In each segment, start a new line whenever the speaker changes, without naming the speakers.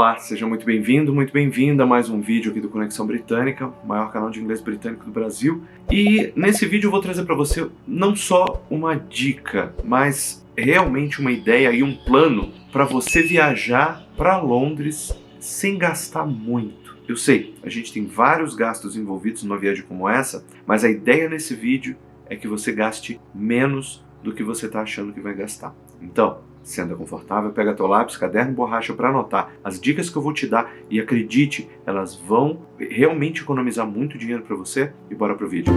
Olá, seja muito bem-vindo, muito bem-vinda a mais um vídeo aqui do Conexão Britânica, o maior canal de inglês britânico do Brasil. E nesse vídeo eu vou trazer para você não só uma dica, mas realmente uma ideia e um plano para você viajar para Londres sem gastar muito. Eu sei, a gente tem vários gastos envolvidos numa viagem como essa, mas a ideia nesse vídeo é que você gaste menos do que você está achando que vai gastar. Então, senta confortável, pega teu lápis, caderno e borracha para anotar as dicas que eu vou te dar e acredite, elas vão realmente economizar muito dinheiro para você. E bora pro vídeo.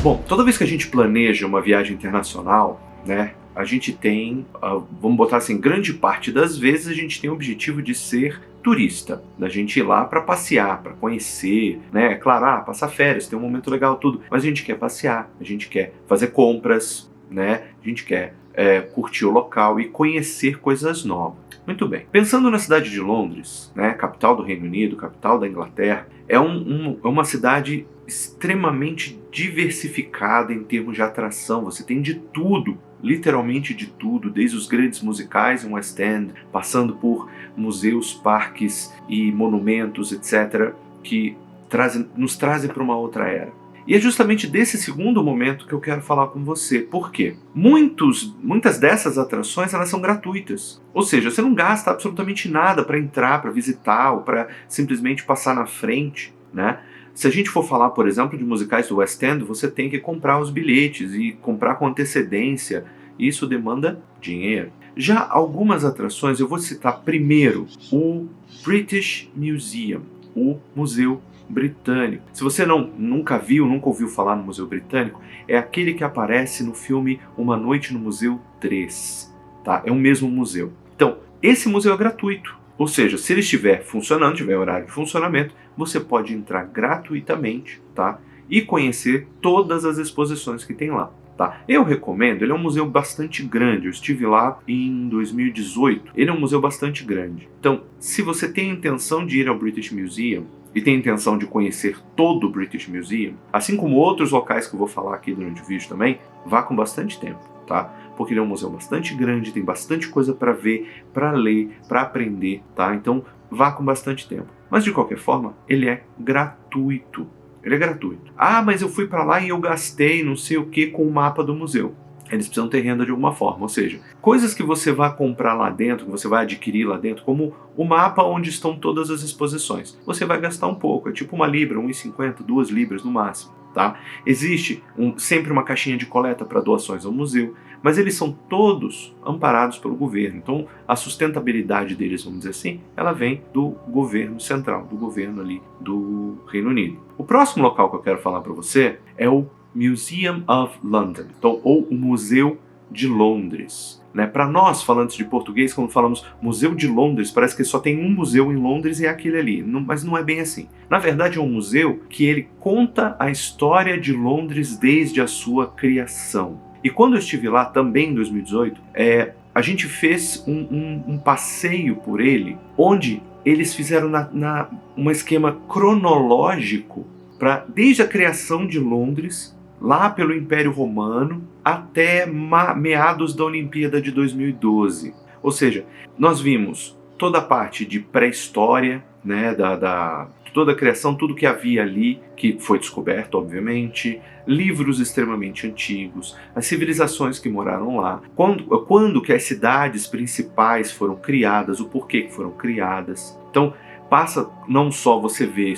Bom, toda vez que a gente planeja uma viagem internacional, né, a gente tem, vamos botar assim, grande parte das vezes a gente tem o objetivo de ser turista, da gente ir lá para passear, para conhecer, né? É claro, passar férias, ter um momento legal, tudo, mas a gente quer passear, a gente quer fazer compras, né? A gente quer curtir o local e conhecer coisas novas. Muito bem. Pensando na cidade de Londres, né, capital do Reino Unido, capital da Inglaterra, é uma cidade extremamente diversificada em termos de atração. Você tem de tudo, literalmente de tudo, desde os grandes musicais em West End, passando por museus, parques e monumentos, etc., que nos trazem para uma outra era. E é justamente desse segundo momento que eu quero falar com você. Por quê? Muitas dessas atrações elas são gratuitas. Ou seja, você não gasta absolutamente nada para entrar, para visitar ou para simplesmente passar na frente, né? Se a gente for falar, por exemplo, de musicais do West End, você tem que comprar os bilhetes e comprar com antecedência. Isso demanda dinheiro. Já algumas atrações, eu vou citar primeiro o British Museum, o Museu Britânico. Se você nunca ouviu falar no Museu Britânico, é aquele que aparece no filme Uma Noite no Museu 3. Tá? É o mesmo museu. Então, esse museu é gratuito. Ou seja, se ele estiver funcionando, tiver horário de funcionamento, você pode entrar gratuitamente, tá? E conhecer todas as exposições que tem lá. Tá? Eu recomendo, ele é um museu bastante grande, eu estive lá em 2018, ele é um museu bastante grande. Então, se você tem a intenção de ir ao British Museum e tem a intenção de conhecer todo o British Museum, assim como outros locais que eu vou falar aqui durante o vídeo também, vá com bastante tempo, tá? Porque ele é um museu bastante grande, tem bastante coisa para ver, para ler, para aprender, tá? Então, vá com bastante tempo. Mas de qualquer forma, ele é gratuito. Ele é gratuito. Ah, mas eu fui para lá e eu gastei não sei o que com o mapa do museu. Eles precisam ter renda de alguma forma, ou seja, coisas que você vai comprar lá dentro, que você vai adquirir lá dentro, como o mapa onde estão todas as exposições. Você vai gastar um pouco, é tipo 1 libra, 1,50, 2 libras no máximo. Tá? Existe sempre uma caixinha de coleta para doações ao museu, mas eles são todos amparados pelo governo. Então, a sustentabilidade deles, vamos dizer assim, ela vem do governo central, do governo ali do Reino Unido. O próximo local que eu quero falar para você é o Museum of London, então, ou o Museu de Londres. Né? Para nós, falantes de português, quando falamos Museu de Londres, parece que só tem um museu em Londres e é aquele ali. Mas não é bem assim. Na verdade, é um museu que ele conta a história de Londres desde a sua criação. E quando eu estive lá, também em 2018, a gente fez um passeio por ele, onde eles fizeram um esquema cronológico desde a criação de Londres, lá pelo Império Romano, até meados da Olimpíada de 2012. Ou seja, nós vimos toda a parte de pré-história, né, toda a criação, tudo que havia ali, que foi descoberto, obviamente, livros extremamente antigos, as civilizações que moraram lá, quando que as cidades principais foram criadas, o porquê que foram criadas. Então, passa não só você ver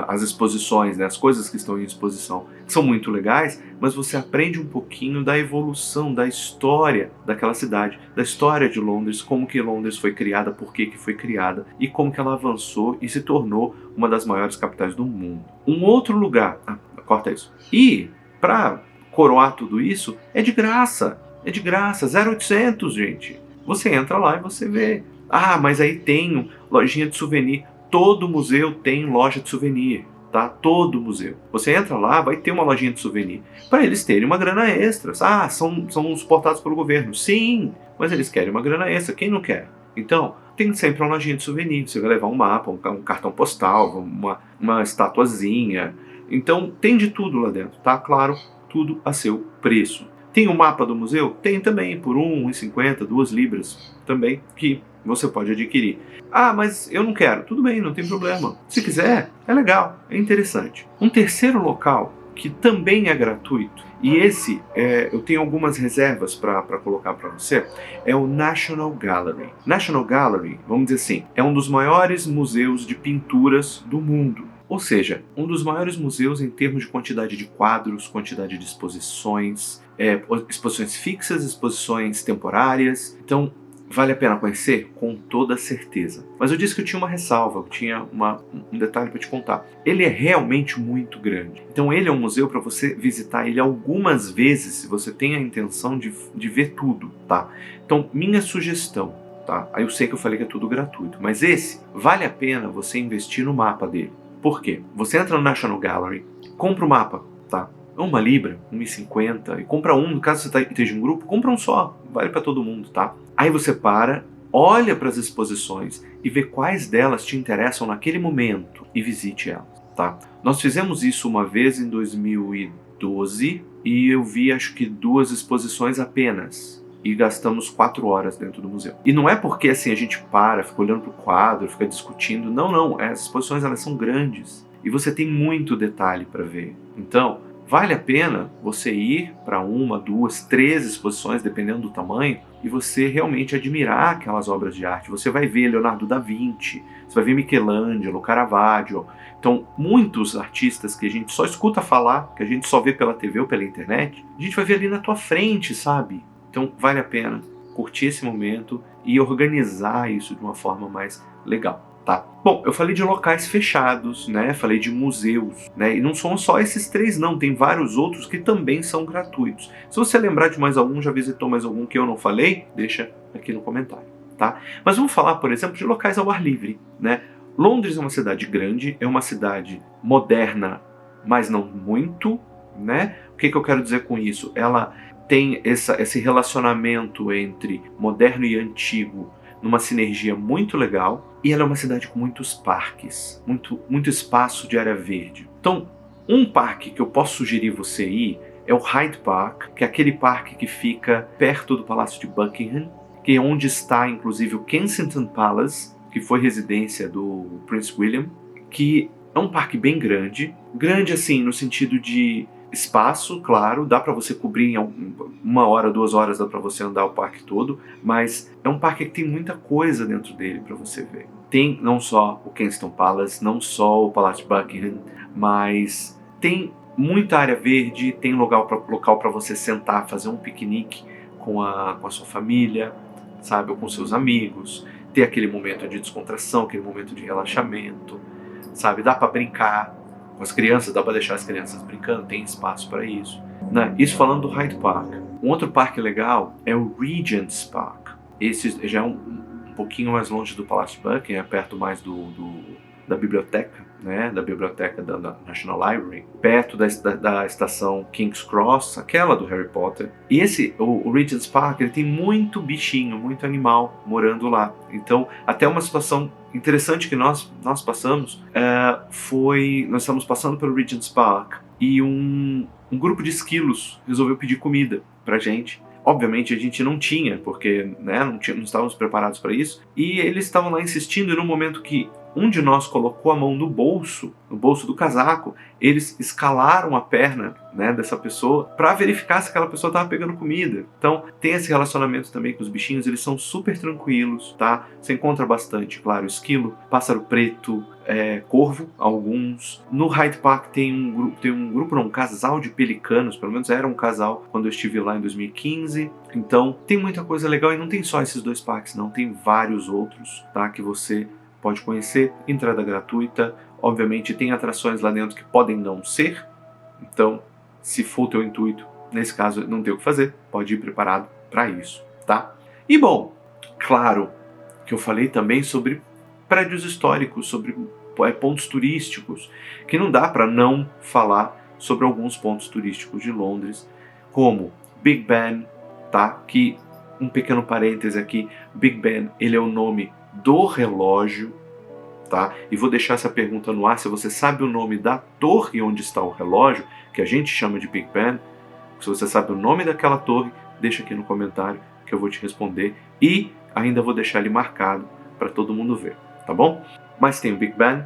as exposições, né, as coisas que estão em exposição, que são muito legais, mas você aprende um pouquinho da evolução, da história daquela cidade, da história de Londres, como que Londres foi criada, por que foi criada e como que ela avançou e se tornou uma das maiores capitais do mundo. Um outro lugar, corta isso. E para coroar tudo isso, é de graça, 0800, gente. Você entra lá e você vê. Ah, mas aí tem lojinha de souvenir. Todo museu tem loja de souvenir, tá? Todo museu. Você entra lá, vai ter uma lojinha de souvenir. Para eles terem uma grana extra. Ah, são suportados pelo governo. Sim, mas eles querem uma grana extra. Quem não quer? Então, tem sempre uma lojinha de souvenir. Você vai levar um mapa, um cartão postal, uma estatuazinha. Então, tem de tudo lá dentro, tá? Claro, tudo a seu preço. Tem o mapa do museu? Tem também, por 1,50, 2 libras também, que você pode adquirir. Ah, mas eu não quero. Tudo bem, não tem problema. Se quiser, é legal, é interessante. Um terceiro local que também é gratuito, e esse eu tenho algumas reservas para colocar para você, é o National Gallery. National Gallery, vamos dizer assim, é um dos maiores museus de pinturas do mundo. Ou seja, um dos maiores museus em termos de quantidade de quadros, quantidade de exposições, exposições fixas, exposições temporárias. Então, vale a pena conhecer? Com toda certeza. Mas eu disse que eu tinha uma ressalva, eu tinha um detalhe para te contar. Ele é realmente muito grande. Então ele é um museu para você visitar ele algumas vezes, se você tem a intenção de ver tudo, tá? Então, minha sugestão, tá? Aí eu sei que eu falei que é tudo gratuito, mas esse, vale a pena você investir no mapa dele. Por quê? Você entra no National Gallery, compra o mapa, tá? 1 libra, 1,50, e compra um, no caso você esteja em um grupo, compra um só, vale para todo mundo, tá? Aí você para, olha para as exposições e vê quais delas te interessam naquele momento e visite elas, tá? Nós fizemos isso uma vez em 2012 e eu vi acho que 2 exposições apenas. E gastamos 4 horas dentro do museu. E não é porque assim a gente fica olhando para o quadro, fica discutindo. Não. As exposições elas são grandes e você tem muito detalhe para ver. Então, vale a pena você ir para 1, 2, 3 exposições, dependendo do tamanho, e você realmente admirar aquelas obras de arte. Você vai ver Leonardo da Vinci, você vai ver Michelangelo, Caravaggio. Então, muitos artistas que a gente só escuta falar, que a gente só vê pela TV ou pela internet, a gente vai ver ali na tua frente, sabe? Então, vale a pena curtir esse momento e organizar isso de uma forma mais legal, tá? Bom, eu falei de locais fechados, né? Falei de museus, né? E não são só esses 3, não. Tem vários outros que também são gratuitos. Se você lembrar de mais algum, já visitou mais algum que eu não falei, deixa aqui no comentário, tá? Mas vamos falar, por exemplo, de locais ao ar livre, né? Londres é uma cidade grande, é uma cidade moderna, mas não muito, né? O que eu quero dizer com isso? Ela tem esse relacionamento entre moderno e antigo numa sinergia muito legal, e ela é uma cidade com muitos parques, muito espaço de área verde. Então, um parque que eu posso sugerir você ir é o Hyde Park, que é aquele parque que fica perto do Palácio de Buckingham, que é onde está inclusive o Kensington Palace, que foi residência do Prince William, que é um parque bem grande assim no sentido de espaço, claro, dá para você cobrir em 1 hora, 2 horas, dá para você andar o parque todo, mas é um parque que tem muita coisa dentro dele para você ver. Tem não só o Kensington Palace, não só o Palácio de Buckingham, mas tem muita área verde, tem local para você sentar, fazer um piquenique com a sua família, sabe, ou com seus amigos, ter aquele momento de descontração, aquele momento de relaxamento, sabe, dá para brincar com as crianças, dá para deixar as crianças brincando, tem espaço para isso, né? Isso falando do Hyde Park. Um outro parque legal é o Regent's Park. Esse já é um pouquinho mais longe do Palácio de Buckingham, é perto mais da biblioteca, né? Da biblioteca da National Library, perto da estação King's Cross, aquela do Harry Potter. E o Regent's Park, ele tem muito bichinho, muito animal morando lá. Então, até uma situação interessante que nós passamos nós estávamos passando pelo Regent's Park e um grupo de esquilos resolveu pedir comida pra gente. Obviamente a gente não tinha, porque né, não estávamos preparados para isso, e eles estavam lá insistindo, e no momento que um de nós colocou a mão no bolso do casaco, eles escalaram a perna, né, dessa pessoa para verificar se aquela pessoa estava pegando comida. Então tem esse relacionamento também com os bichinhos, eles são super tranquilos, tá? Você encontra bastante, claro, esquilo, pássaro preto, corvo, alguns. No Hyde Park tem um casal de pelicanos, pelo menos era um casal quando eu estive lá em 2015. Então tem muita coisa legal, e não tem só esses 2 parques não, tem vários outros, tá, que você pode conhecer, entrada gratuita. Obviamente tem atrações lá dentro que podem não ser, então se for o teu intuito, nesse caso não tem o que fazer, pode ir preparado para isso, tá? E bom, claro que eu falei também sobre prédios históricos, sobre pontos turísticos, que não dá para não falar sobre alguns pontos turísticos de Londres, como Big Ben, tá? Que, um pequeno parêntese aqui, Big Ben, ele é o nome do relógio, tá? E vou deixar essa pergunta no ar: se você sabe o nome da torre onde está o relógio, que a gente chama de Big Ben, Se você sabe o nome daquela torre, deixa aqui no comentário que eu vou te responder e ainda vou deixar ele marcado para todo mundo ver, tá bom? Mas tem o Big Ben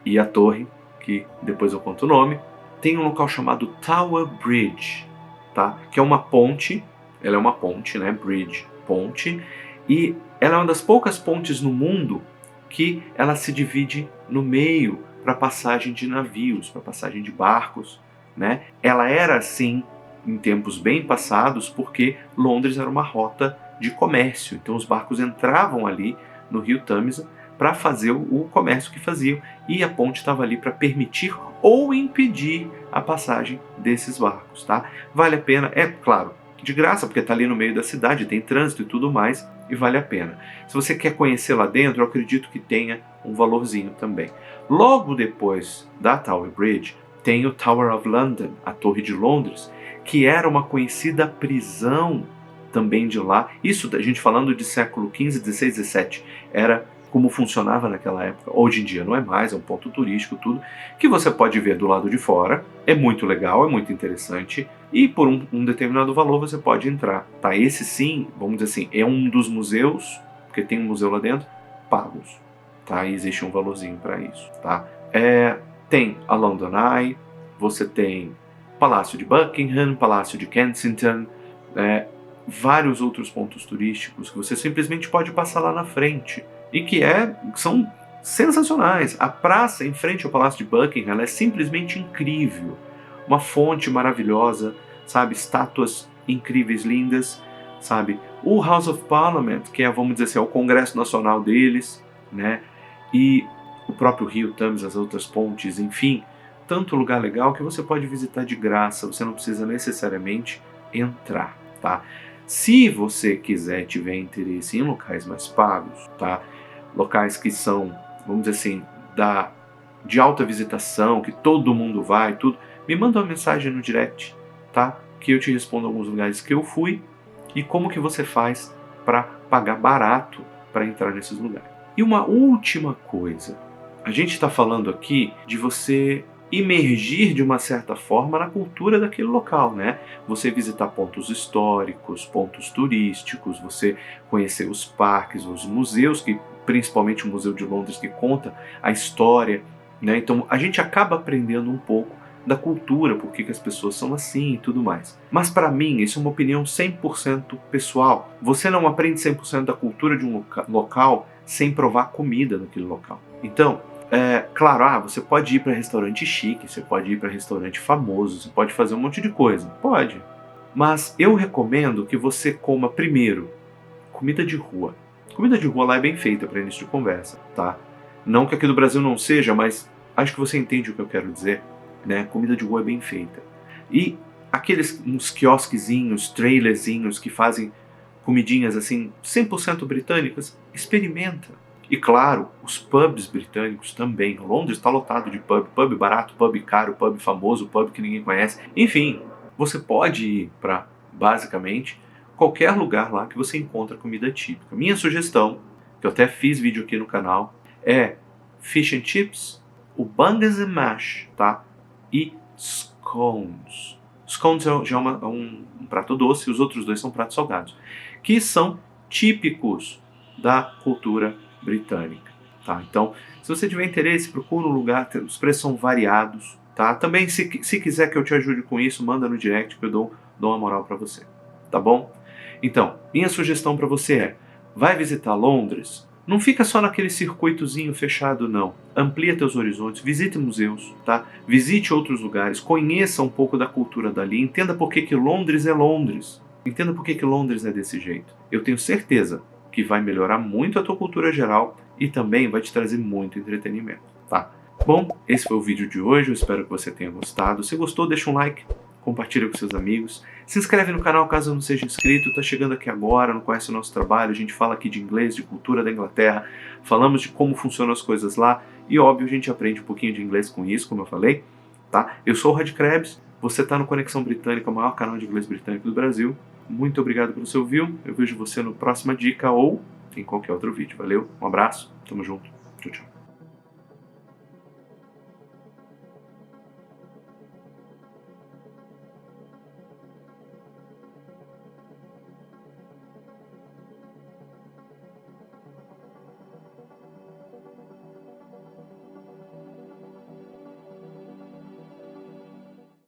e a torre, que depois eu conto o nome. Tem um local chamado Tower Bridge, tá? Que é uma ponte, ela é uma ponte, né? Bridge, ponte, e ela é uma das poucas pontes no mundo que ela se divide no meio para passagem de navios, para passagem de barcos, né? Ela era assim em tempos bem passados porque Londres era uma rota de comércio, então os barcos entravam ali no rio Tâmisa para fazer o comércio que faziam, e a ponte estava ali para permitir ou impedir a passagem desses barcos, tá? Vale a pena, é claro, de graça, porque está ali no meio da cidade, tem trânsito e tudo mais, e vale a pena. Se você quer conhecer lá dentro, eu acredito que tenha um valorzinho também. Logo depois da Tower Bridge, tem o Tower of London, a Torre de Londres, que era uma conhecida prisão também de lá. Isso a gente falando de século XV, XVI, XVII, era como funcionava naquela época. Hoje em dia não é mais, é um ponto turístico, tudo, que você pode ver do lado de fora. É muito legal, é muito interessante, e por um determinado valor você pode entrar, tá? Esse sim, vamos dizer assim, é um dos museus, porque tem um museu lá dentro, pagos, tá? E existe um valorzinho para isso, tá? Tem a London Eye, você tem Palácio de Buckingham, Palácio de Kensington, vários outros pontos turísticos que você simplesmente pode passar lá na frente e que são sensacionais. A praça em frente ao Palácio de Buckingham ela é simplesmente incrível, uma fonte maravilhosa, sabe, estátuas incríveis, lindas, sabe, o House of Parliament, que é, vamos dizer assim, é o Congresso Nacional deles, né, e o próprio rio Thames, as outras pontes, enfim, tanto lugar legal que você pode visitar de graça, você não precisa necessariamente entrar, tá? Se você quiser, tiver interesse em locais mais pagos, tá? Locais que são, vamos dizer assim, de alta visitação, que todo mundo vai, tudo, me manda uma mensagem no direct, tá? Que eu te respondo alguns lugares que eu fui e como que você faz para pagar barato para entrar nesses lugares. E uma última coisa, a gente está falando aqui de você imergir de uma certa forma na cultura daquele local, né? Você visitar pontos históricos, pontos turísticos, você conhecer os parques, os museus, que principalmente o Museu de Londres, que conta a história, né? Então a gente acaba aprendendo um pouco da cultura, por que as pessoas são assim e tudo mais. Mas para mim, isso é uma opinião 100% pessoal. Você não aprende 100% da cultura de um local sem provar comida daquele local. Então, claro, você pode ir para restaurante chique, você pode ir para restaurante famoso, você pode fazer um monte de coisa. Pode. Mas eu recomendo que você coma primeiro comida de rua. Comida de rua lá é bem feita para início de conversa, tá? Não que aqui do Brasil não seja, mas acho que você entende o que eu quero dizer, né? Comida de rua é bem feita. E uns quiosquezinhos, trailerzinhos que fazem comidinhas assim 100% britânicas, experimenta. E claro, os pubs britânicos também. Londres está lotado de pub barato, pub caro, pub famoso, pub que ninguém conhece. Enfim, você pode ir para, basicamente, qualquer lugar lá que você encontra comida típica. Minha sugestão, que eu até fiz vídeo aqui no canal, é fish and chips, o bangers and mash, tá? E scones. Scones já é um prato doce, os outros dois são pratos salgados, que são típicos da cultura britânica, tá? Então, se você tiver interesse, procura um lugar, os preços são variados, tá? Também, se quiser que eu te ajude com isso, manda no direct que eu dou uma moral para você, tá bom? Então, minha sugestão para você é, vai visitar Londres, não fica só naquele circuitozinho fechado, não. Amplia teus horizontes, visite museus, tá? Visite outros lugares, conheça um pouco da cultura dali, entenda por que Londres é Londres. Entenda por que Londres é desse jeito. Eu tenho certeza que vai melhorar muito a tua cultura geral e também vai te trazer muito entretenimento, tá? Bom, esse foi o vídeo de hoje, eu espero que você tenha gostado. Se gostou, deixa um like, compartilha com seus amigos. Se inscreve no canal caso não seja inscrito, tá chegando aqui agora, não conhece o nosso trabalho, a gente fala aqui de inglês, de cultura da Inglaterra, falamos de como funcionam as coisas lá e óbvio a gente aprende um pouquinho de inglês com isso, como eu falei, tá? Eu sou o Rod Krebs, você tá no Conexão Britânica, o maior canal de inglês britânico do Brasil. Muito obrigado pelo seu view, eu vejo você no próxima dica ou em qualquer outro vídeo. Valeu, um abraço, tamo junto, tchau, tchau.